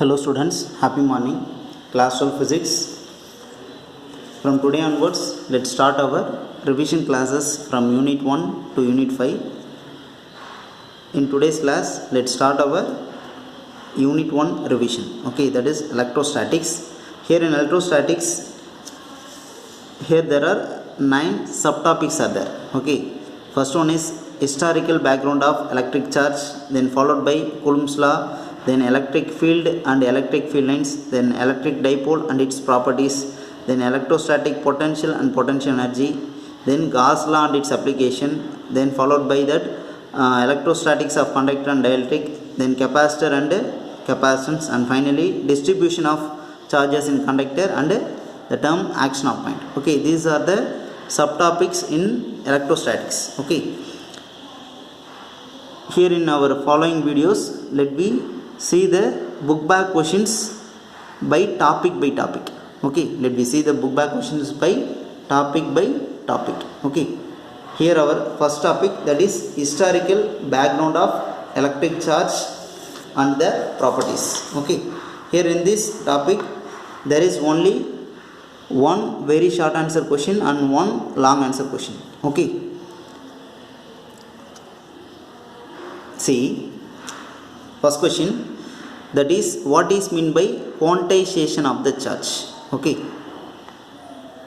Hello students, happy morning. Class 12 physics. From today onwards, let's start our revision classes from unit 1 to unit 5. In today's class, let's start our unit 1 revision. Okay, that is electrostatics. Here in electrostatics, here there are 9 subtopics are there. Okay, first one is historical background of electric charge, then followed by Coulomb's law, then electric field and electric field lines, then electric dipole and its properties, then electrostatic potential and potential energy, then Gauss law and its application, then followed by that electrostatics of conductor and dielectric, then capacitor and capacitance, and finally distribution of charges in conductor and the term action of point. Okay, these are the subtopics in electrostatics. Okay, here in our following videos, let me see the book bag questions by topic. Okay, let me see the book bag questions by topic. Okay, here our first topic, that is historical background of electric charge and the properties. Okay, here in this topic there is only one very short answer question and one long answer question. Okay, see, first question, that is what is mean by quantization of the charge. Okay,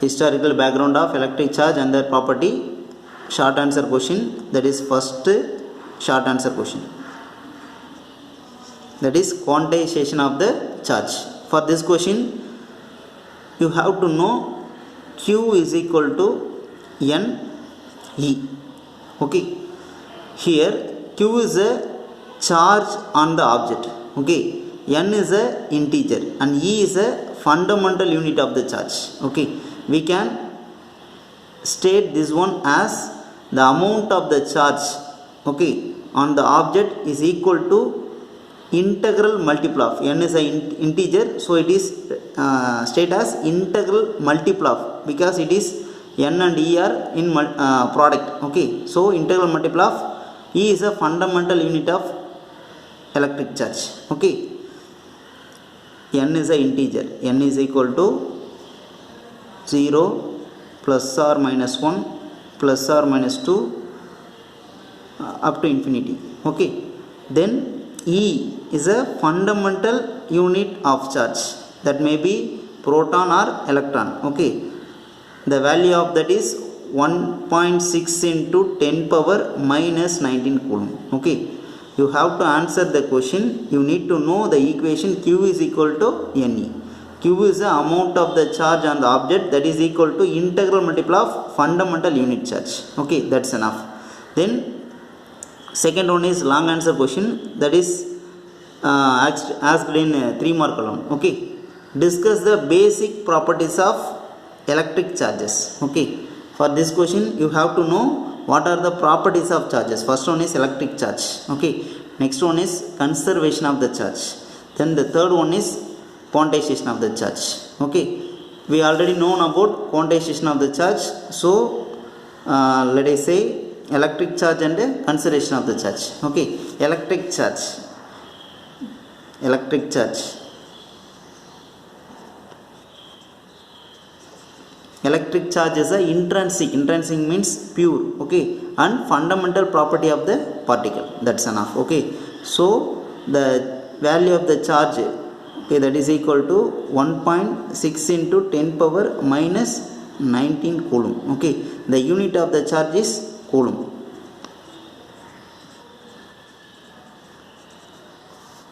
historical background of electric charge and their property, short answer question, that is first short answer question, that is quantization of the charge. For this question you have to know Q is equal to N E. Okay, here Q is a charge on the object. Okay, N is a integer and E is a fundamental unit of the charge. Okay, we can state this one as the amount of the charge, okay, on the object is equal to integral multiple of N is a integer, so it is state as integral multiple of, because it is N and E are in product. Okay, so integral multiple of E is a fundamental unit of electric charge. Okay, N is a integer, N is equal to 0 plus or minus 1 plus or minus 2 up to infinity. Okay, then E is a fundamental unit of charge, that may be proton or electron. Okay, the value of that is 1.6 into 10 power minus 19 coulomb. Okay, you have to answer the question, you need to know the equation Q is equal to Ne. Q is the amount of the charge on the object, that is equal to integral multiple of fundamental unit charge. Okay, that's enough. Then second one is long answer question, that is asked in 3 mark column. Okay, discuss the basic properties of electric charges. Okay, for this question you have to know what are the properties of charges. First one is electric charge. Okay, next one is conservation of the charge, then the third one is quantization of the charge. Okay, we already known about quantization of the charge, so let us say electric charge and conservation of the charge. Okay, electric charge is a intrinsic means pure. Okay, and fundamental property of the particle, that's enough. Okay, so the value of the charge, okay, that is equal to 1.6 into 10 power minus 19 coulomb. Okay, the unit of the charge is coulomb.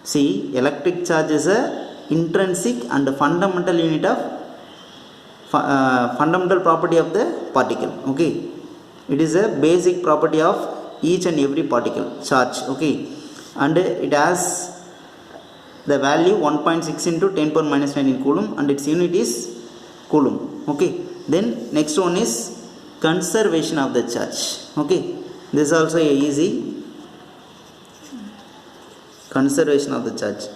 See, electric charge is a intrinsic and fundamental unit of fundamental property of the particle. Okay, it is a basic property of each and every particle charge. Okay, and it has the value 1.6 into 10 power minus 19 coulomb and its unit is coulomb. Okay, then next one is conservation of the charge. Okay, this is also a easy, conservation of the charge.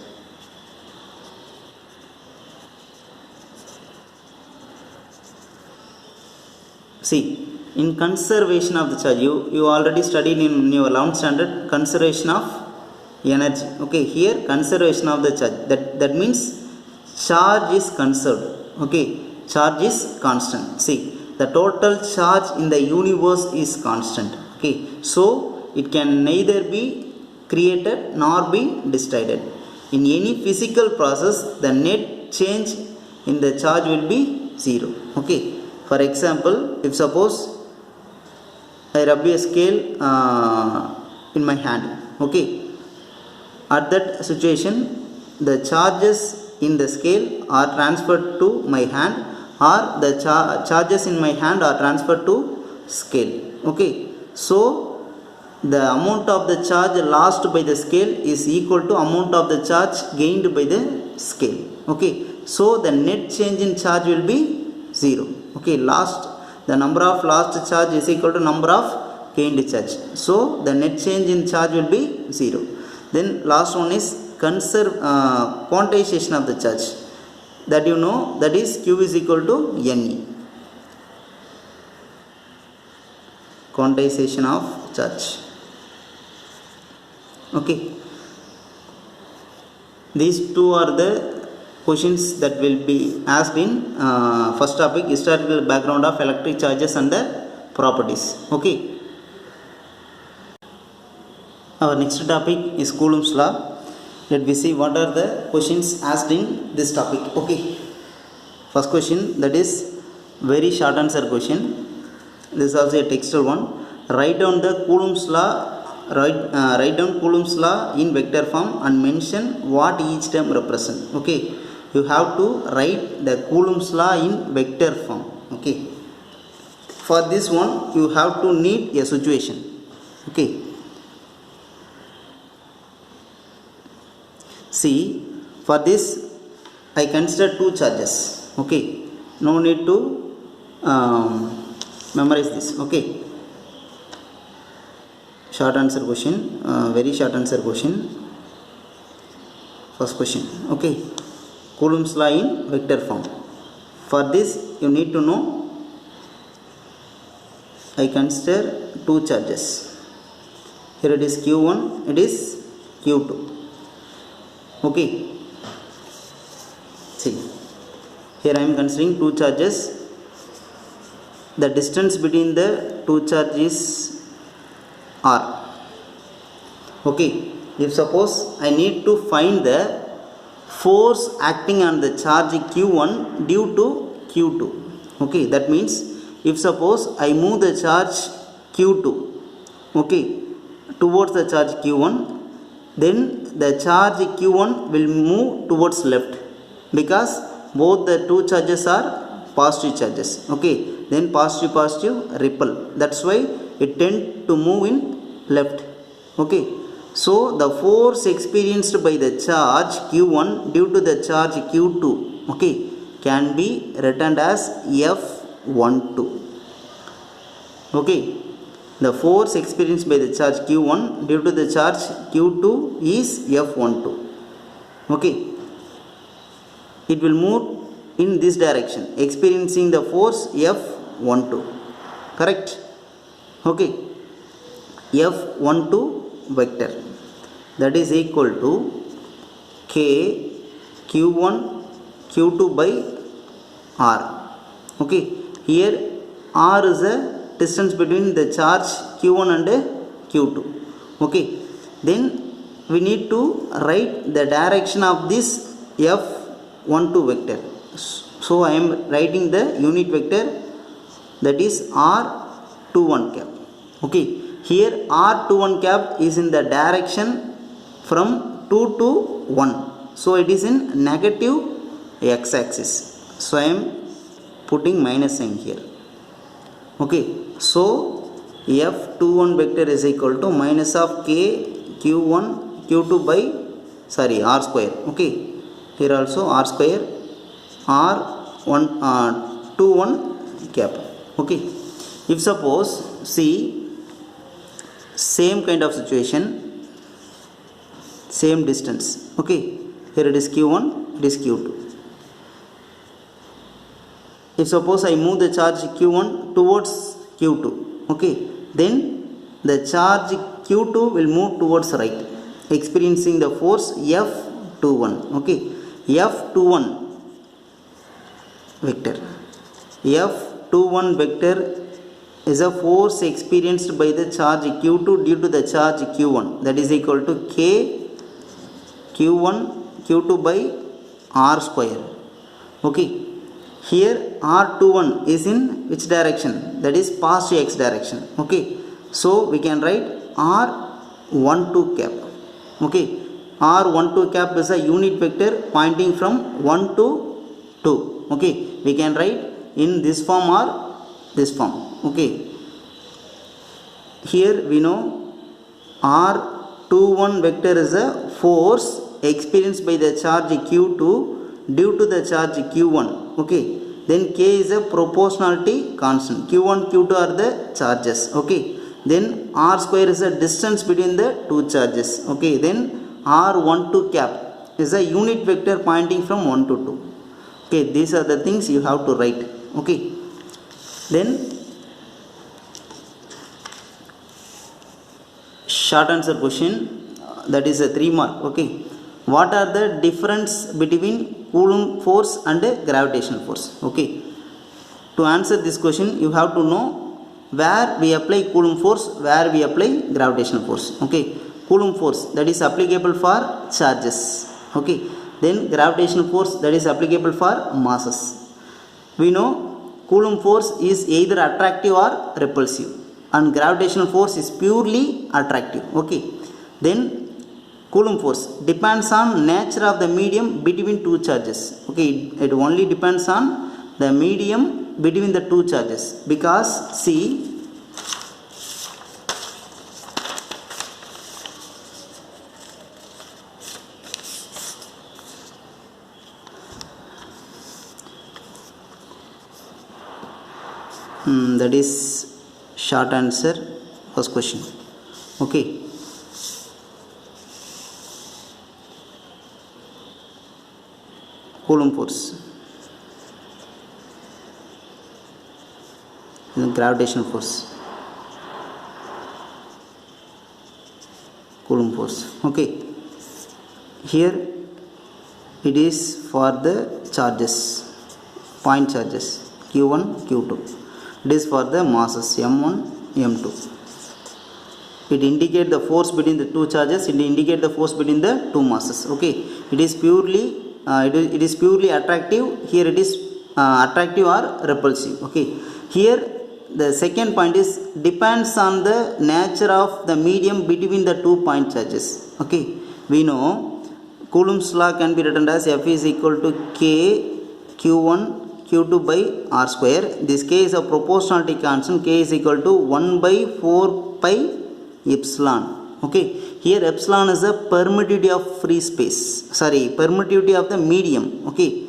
See, in conservation of the charge, you already studied in your 11th standard conservation of energy. Okay, here conservation of the charge, that means charge is conserved. Okay, charge is constant. See, the total charge in the universe is constant. Okay, so it can neither be created nor be destroyed. In any physical process, the net change in the charge will be zero. Okay, for example, if suppose I rub a scale in my hand. Okay, at that situation, the charges in the scale are transferred to my hand, or the charges in my hand are transferred to scale. Okay, so the amount of the charge lost by the scale is equal to amount of the charge gained by the scale. Okay, so the net change in charge will be zero. Okay, the number of lost charge is equal to number of gained charge, so the net change in charge will be zero. Then last one is quantization of the charge, that you know, that is Q is equal to Ne. Quantization of charge. Okay, these two are the questions that will be asked in first topic, historical background of electric charges and the properties. Okay, our next topic is Coulomb's law. Let me see what are the questions asked in this topic. Okay, first question, that is very short answer question. This is also a textual one. Write down the Coulomb's law. Write down Coulomb's law in vector form and mention what each term represent. Okay, you have to write the Coulomb's law in vector form. Okay, for this one you have to need a situation. Okay, see, for this I consider two charges. Okay, no need to memorize this. Okay, short answer question, very short answer question. First question. Okay, Coulomb's law in vector form. For this you need to know, I consider two charges. Here it is Q1, it is Q2. Okay, see, here I am considering two charges. The distance between the two charges R. Okay, if suppose I need to find the force acting on the charge Q1 due to Q2. Okay, that means if suppose I move the charge Q2, okay, towards the charge Q1, then the charge Q1 will move towards left, because both the two charges are positive charges. Okay, then positive repel, that's why it tend to move in left. Okay, so the force experienced by the charge Q1 due to the charge Q2, okay, can be written as F12. Okay, the force experienced by the charge Q1 due to the charge Q2 is F12. Okay, it will move in this direction, experiencing the force F12. Correct? Okay, F12 vector, that is equal to K Q1 Q2 by R. Okay, here R is a distance between the charge Q1 and Q2. Okay, then we need to write the direction of this F12 vector. So I am writing the unit vector, that is R21 cap. Okay, here R21 cap is in the direction from 2 to 1, so it is in negative x-axis, so I am putting minus sign here. Okay, so F21 vector is equal to minus of K Q1 Q2 by R square. Okay, here also R square R21 cap. Okay, if suppose, see, same kind of situation, same distance. Okay, here it is Q1, it is Q2. If suppose I move the charge Q1 towards Q2, okay, then the charge Q2 will move towards right. experiencing the force F21. Okay, F21 vector. F21 vector is a force experienced by the charge Q2 due to the charge Q1, that is equal to K Q1 Q2 by R square. Okay, here R21 is in which direction? That is positive x direction. Okay, so we can write R12 cap. Okay, R12 cap is a unit vector pointing from 1 to 2. Okay, we can write in this form or this form. Okay, here we know R21 vector is a force experienced by the charge Q2 due to the charge Q1. Okay, then K is a proportionality constant. Q1 Q2 are the charges. Okay, then R square is the distance between the two charges. Okay, then R12 cap is a unit vector pointing from 1 to 2. Okay, these are the things you have to write. Okay, then short answer question, that is a 3 mark. Okay, what are the difference between Coulomb force and gravitational force? Okay, to answer this question you have to know where we apply Coulomb force, where we apply gravitational force. Okay, Coulomb force, that is applicable for charges. Okay, then gravitational force, that is applicable for masses. We know Coulomb force is either attractive or repulsive, and gravitational force is purely attractive. Okay, then Coulomb force depends on nature of the medium between two charges. Okay, it only depends on the medium between the two charges, because see, that is short answer first question. Okay, Coulomb force, gravitational force, Coulomb force. Okay, here it is for the charges, point charges Q1 Q2. It is for the masses M1 M2. It indicates the force between the two charges, it indicates the force between the two masses. Okay, it is purely it is purely attractive. Here it is attractive or repulsive. Okay, here the second point is depends on the nature of the medium between the two point charges. Okay, we know Coulomb's law can be written as F is equal to K Q1 Q2 by R square. This K is a proportionality constant. K is equal to 1 by 4 pi epsilon. Okay, here epsilon is the permittivity of free space, permittivity of the medium. Okay,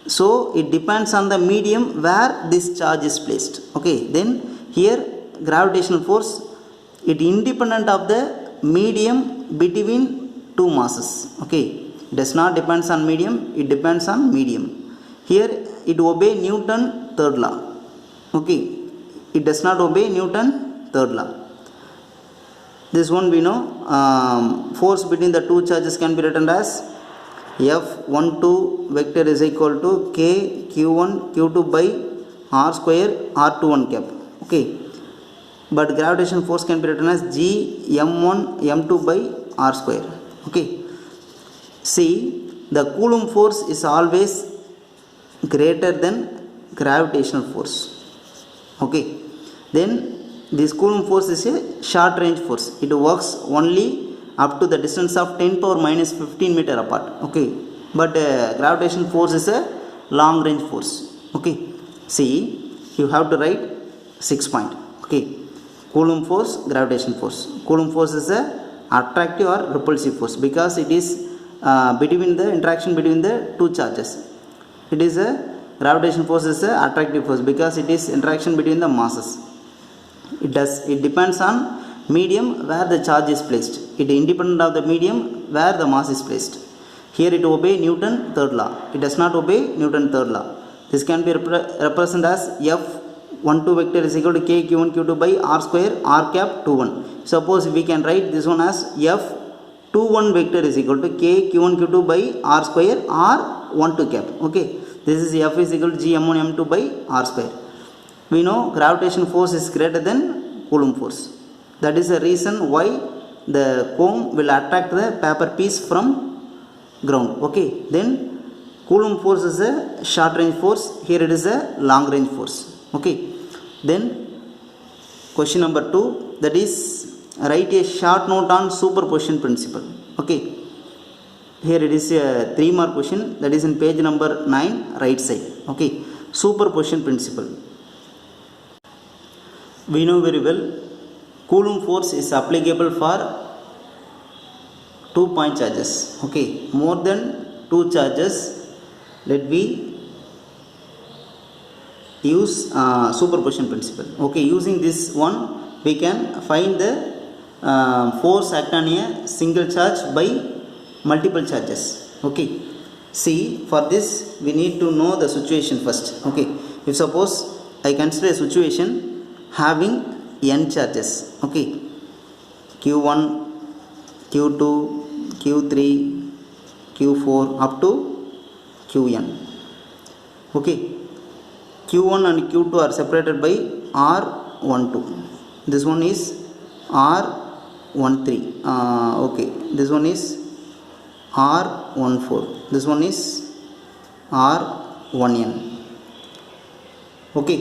so it depends on the medium where this charge is placed. Okay, then here gravitational force, it independent of the medium between two masses. Okay, it does not depends on medium, it depends on medium. Here it obey Newton third law. Okay, it does not obey Newton third law. This one we know force between the two charges can be written as F12 vector is equal to K Q1 Q2 by R square R21 cap. Okay, but gravitational force can be written as G M1 M2 by R square. Okay, see, the Coulomb force is always greater than gravitational force. Okay, then this Coulomb force is a short range force. It works only up to the distance of 10 power minus 15 meter apart. Okay, but gravitational force is a long range force. Okay, see, you have to write 6 point. Okay, Coulomb force, gravitational force. Coulomb force is a attractive or repulsive force because it is between the interaction between the two charges. It is a gravitational force is a attractive force because it is interaction between the masses. It depends on medium where the charge is placed. It is independent of the medium where the mass is placed. Here it obey Newton third law. It does not obey Newton third law. This can be represented as F12 vector is equal to K Q1 Q2 by R square R cap 21. Suppose we can write this one as 2 1 vector is equal to k q1 q2 by r square r 1 2 cap. Okay, this is F is equal to g m1 m2 by r square. We know gravitation force is greater than Coulomb force. That is the reason why the comb will attract the paper piece from ground. Okay, then Coulomb force is a short range force, here it is a long range force. Okay, then question number 2, that is write a short note on superposition principle. Okay, here it is a 3 mark question, that is in page number 9 right side. Okay, superposition principle. We know very well Coulomb force is applicable for 2 point charges. Okay, more than 2 charges, let me use superposition principle. Okay, using this one we can find the force act on a single charge by multiple charges. Okay, see, for this we need to know the situation first. Okay, if suppose I consider a situation having n charges. Okay, q1 q2 q3 q4 up to qn. Okay, q1 and q2 are separated by r12, this one is r13, okay, this one is r14, this one is r1n. Okay,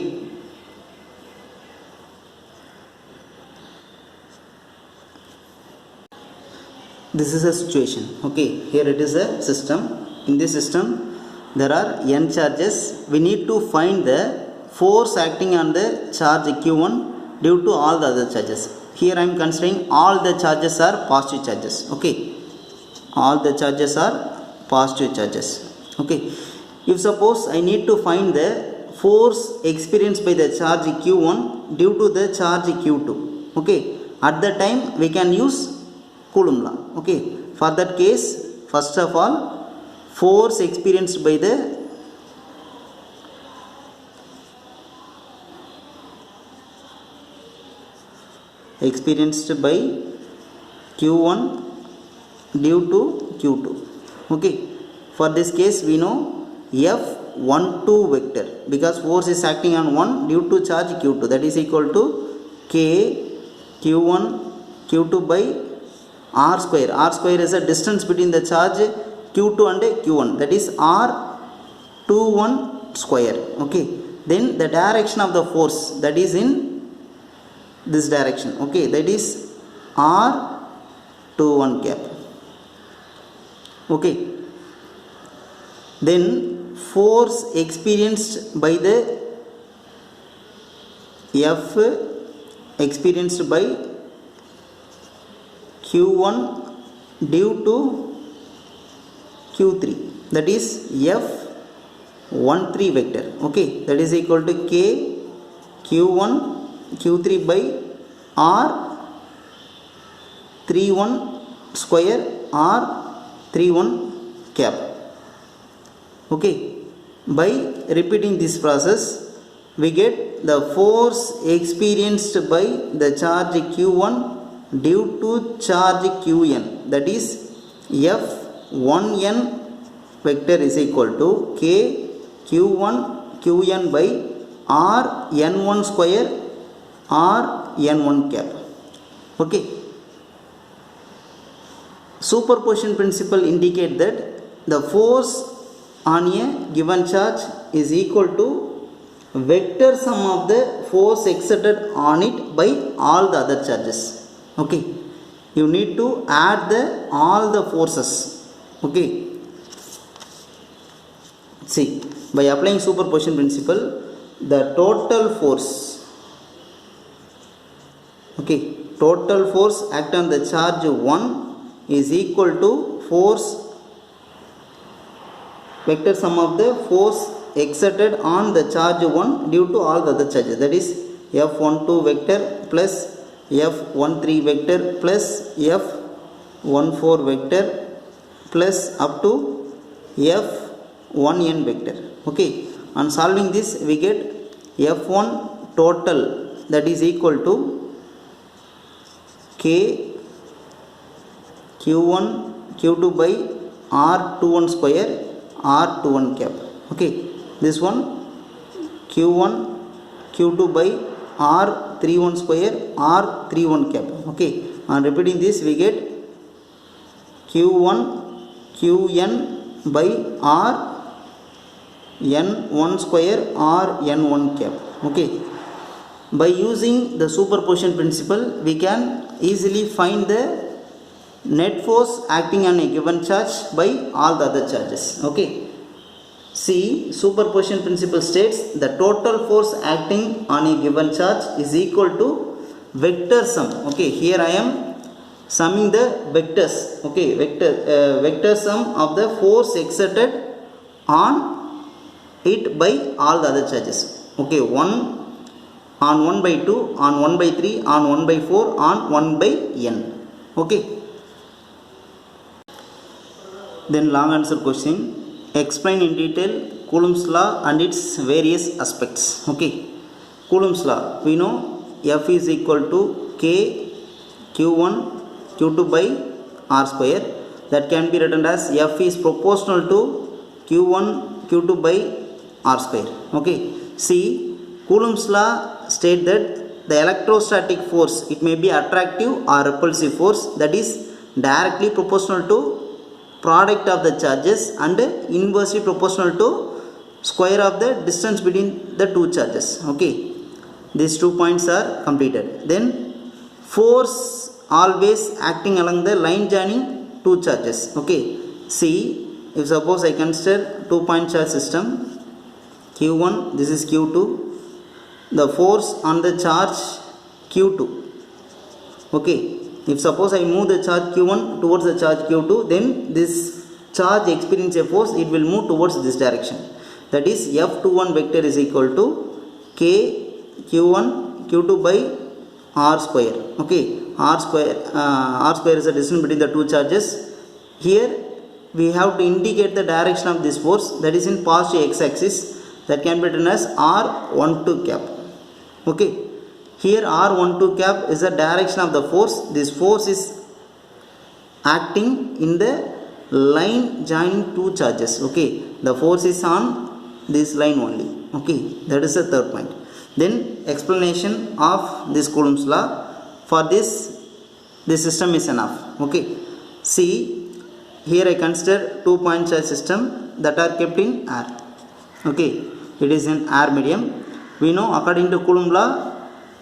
this is a situation. Okay, here it is a system. In this system there are n charges. We need to find the force acting on the charge q1 due to all the other charges. Here I am considering all the charges are positive charges. Okay, all the charges are positive charges. Okay, if suppose I need to find the force experienced by the charge q1 due to the charge q2. Okay, at that time we can use Coulomb law. Okay, for that case, first of all, force experienced by the q1 due to q2. Okay, for this case we know F12 vector, because force is acting on 1 due to charge q2, that is equal to k q1 q2 by r square. R square is the distance between the charge q2 and q1, that is r21 square. Okay, then the direction of the force, that is in this direction. Okay, that is r21 cap. Okay, then force experienced by the F experienced by q1 due to q3, that is F13 vector. Okay, that is equal to k q1 q3 by r31 square r31 cap. Okay, by repeating this process we get the force experienced by the charge q1 due to charge qn, that is F1n vector is equal to k q1 qn by rn1 square rn1 cap. Okay, superposition principle indicate that the force on a given charge is equal to vector sum of the force exerted on it by all the other charges. Okay, you need to add all the forces. Okay, see, by applying superposition principle, the total force, okay, total force act on the charge 1 is equal to force vector sum of the force exerted on the charge 1 due to all the other charges, that is F12 vector plus F13 vector plus F14 vector plus up to F1n vector. Okay, on solving this we get F1 total, that is equal to k q1 q2 by r21 square r21 cap. Okay, this one q1 q2 by r31 square r31 cap. Okay, on repeating this we get q1 qn by r n1 square r n1 cap. Okay, by using the superposition principle we can easily find the net force acting on a given charge by all the other charges. Okay, see, superposition principle states the total force acting on a given charge is equal to vector sum. Okay, here I am summing the vectors. Okay, vector sum of the force exerted on it by all the other charges. Okay, 1 on 1 by 2 on 1 by 3 on 1 by 4 on 1 by n. Okay, then long answer question. Explain in detail Coulomb's law and its various aspects. Okay, Coulomb's law, we know F is equal to K q1 q2 by r square. That can be written as F is proportional to q1 q2 by r square. Okay, see, Coulomb's law state that the electrostatic force, it may be attractive or repulsive force, that is directly proportional to product of the charges and inversely proportional to square of the distance between the two charges. Okay, these 2 points are completed. Then force always acting along the line joining two charges. Okay, see, if suppose I consider 2-point charge system, q1, this is q2, the force on the charge q2. Okay, if suppose I move the charge q1 towards the charge q2, then this charge experience a force, it will move towards this direction. That is F21 vector is equal to K q1 q2 by r square. Okay, r square is the distance between the two charges. Here we have to indicate the direction of this force, that is in positive x-axis, that can be written as r12 cap. Okay, here r12 cap is the direction of the force. This force is acting in the line joining two charges. Okay, the force is on this line only. Okay, that is the third point. Then explanation of this Coulomb's law. For this system is enough. Okay, see, here I consider 2-point charge system that are kept in air. Okay, it is in air medium. We know according to Coulomb law,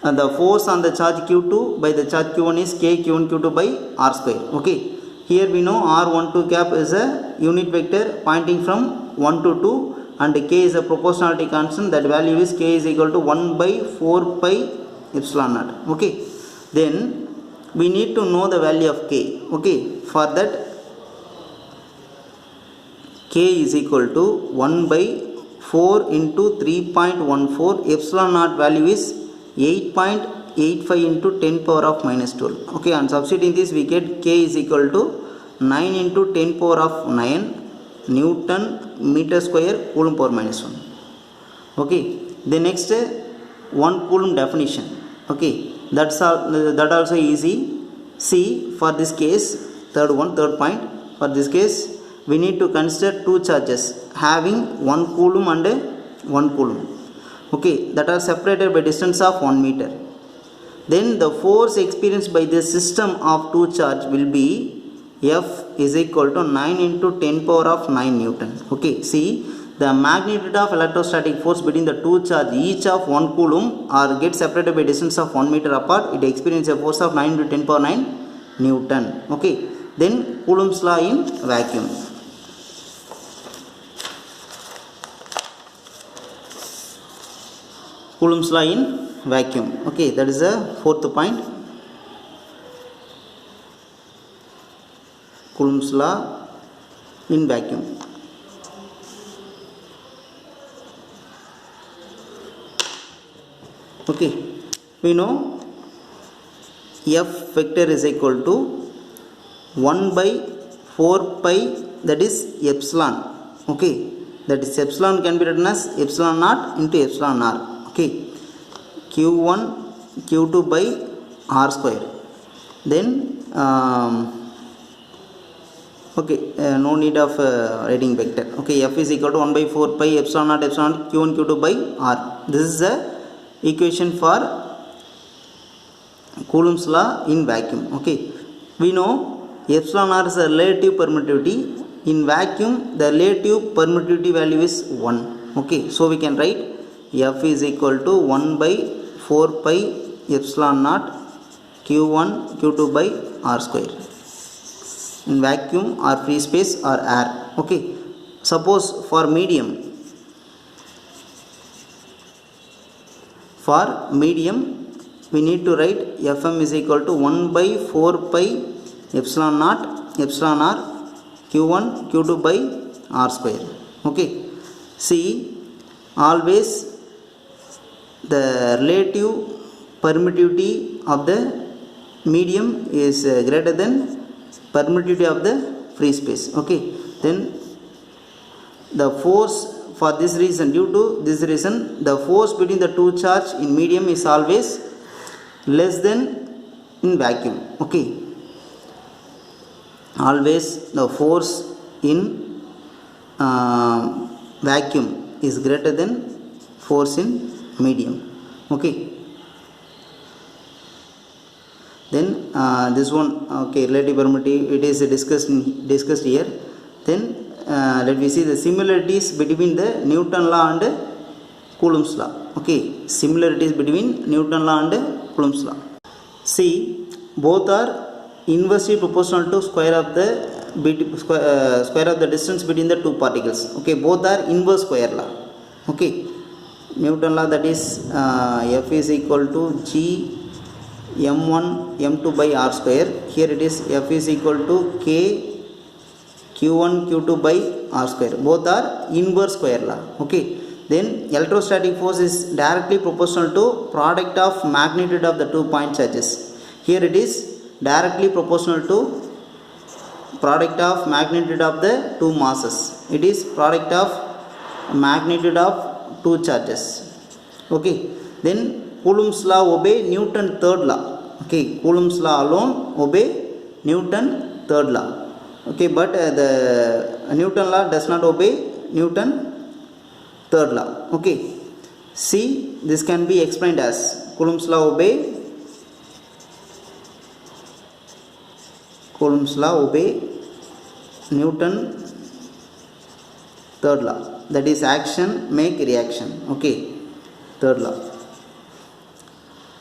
the force on the charge q2 by the charge q1 is K q1 q2 by r square. Okay, here we know r12 cap is a unit vector pointing from 1 to 2 and K is a proportionality constant. That value is K is equal to 1 by 4 pi epsilon naught. Okay, then we need to know the value of K. Okay, for that K is equal to 1 by 4 into 3.14, epsilon naught value is 8.85 into 10 power of minus 12. Okay, on substituting this we get K is equal to 9 into 10 power of 9 Newton meter square Coulomb power minus 1. Okay, the next 1 Coulomb definition. Okay, that's all, that also easy. See, for this case, third point, for this case we need to consider two charges having 1 Coulomb and 1 Coulomb. Okay, that are separated by distance of 1 meter. Then the force experienced by this system of two charge will be F is equal to 9 into 10 power of 9 Newton. Okay, see, the magnitude of electrostatic force between the two charge each of 1 Coulomb or get separated by distance of 1 meter apart, it experiences a force of 9 into 10 power 9 Newton. Okay, then Coulomb's law in vacuum. Coulomb's law in vacuum. Okay, that is the fourth point. Coulomb's law in vacuum. Okay, we know F vector is equal to 1 by 4 pi, that is epsilon. Okay, that is epsilon can be written as epsilon naught into epsilon r. Okay, q1 q2 by r square. Then Okay, no need of writing vector. Okay, F is equal to 1 by 4 pi epsilon naught q1 q2 by r. This is the equation for Coulomb's law in vacuum. Okay, we know epsilon r is a relative permittivity. In vacuum, the relative permittivity value is 1. Okay, so we can write F is equal to 1 by 4 pi epsilon naught q1 q2 by r square in vacuum or free space or air. Okay, suppose for medium we need to write Fm is equal to 1 by 4 pi epsilon naught epsilon r q1 q2 by r square. Okay, see, always the relative permittivity of the medium is greater than permittivity of the free space. Okay, then the force, for this reason, due to this reason, the force between the two charge in medium is always less than in vacuum. Okay, always the force in vacuum is greater than force in medium. Okay, then this one, okay, relative permittivity, it is discussed here. Then let me see the similarities between the Newton law and Coulomb's law. Okay, similarities between Newton law and Coulomb's law. See, both are inversely proportional to square of the distance between the two particles. Okay, both are inverse square law. Okay, Newton law, that is F is equal to G m1 m2 by r square. Here it is F is equal to K q1 q2 by r square. Both are inverse square law. Okay, then electrostatic force is directly proportional to product of magnitude of the 2 point charges. Here it is directly proportional to product of magnitude of the two masses. It is product of magnitude of two charges. Okay, then Coulomb's law obey Newton third law. Okay, Coulomb's law alone obey Newton third law. Okay, but the Newton law does not obey Newton third law. Okay, see, this can be explained as Coulomb's law obey Newton third law, that is action make reaction. Okay, third law.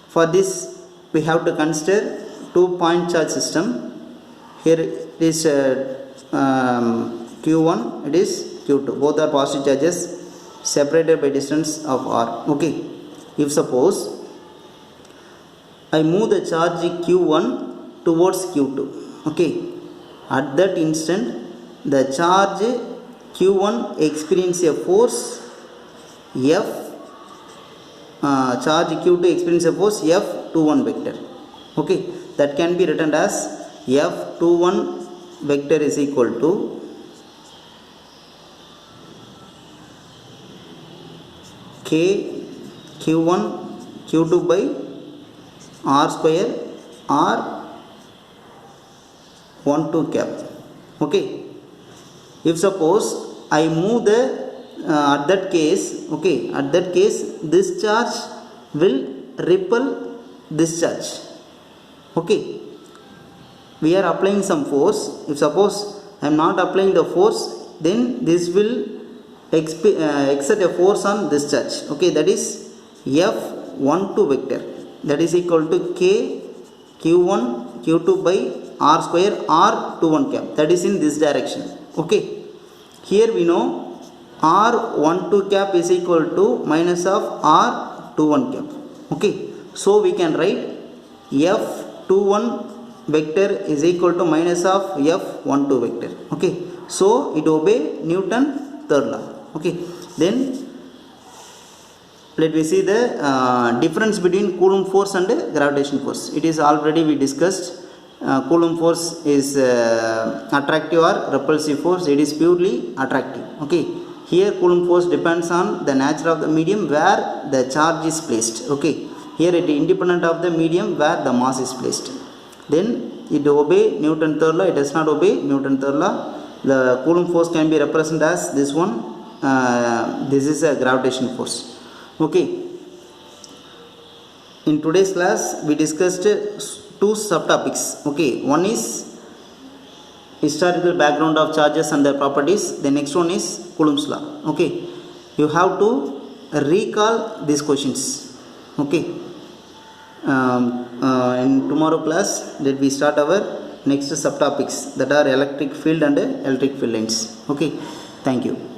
For this we have to consider 2 point charge system. Here it is q1, it is q2, both are positive charges separated by distance of r. Okay, if suppose I move the charge q1 towards q2, okay, at that instant the charge q1 experiences a force F, charge q2 experiences a force F21 vector. Okay, that can be written as F21 vector is equal to K q1 q2 by r square r 1 2 cap. Okay, if suppose I move the at that case, okay, at that case this charge will repel this charge. Okay, we are applying some force. If suppose I am not applying the force, then this will exert a force on this charge. Okay, that is F12 vector, that is equal to K q1 q2 by r square r21 cap, that is in this direction. Okay, here we know r12 cap is equal to minus of r21 cap. Okay, so we can write F21 vector is equal to minus of F12 vector. Okay, so it obey Newton third law. Okay, then let me see the difference between Coulomb force and gravitation force. It is already we discussed. Coulomb force is attractive or repulsive force. It is purely attractive. Okay, here Coulomb force depends on the nature of the medium where the charge is placed. Okay, here it is independent of the medium where the mass is placed. Then it obey Newton third law, it does not obey Newton third law. The Coulomb force can be represented as this one. This is a gravitation force. Okay, in today's class we discussed two subtopics. Okay, one is historical background of charges and their properties. The next one is Coulomb's law. Okay, you have to recall these questions. Okay, in tomorrow class let we start our next subtopics, that are electric field and electric field lines. Okay, thank you.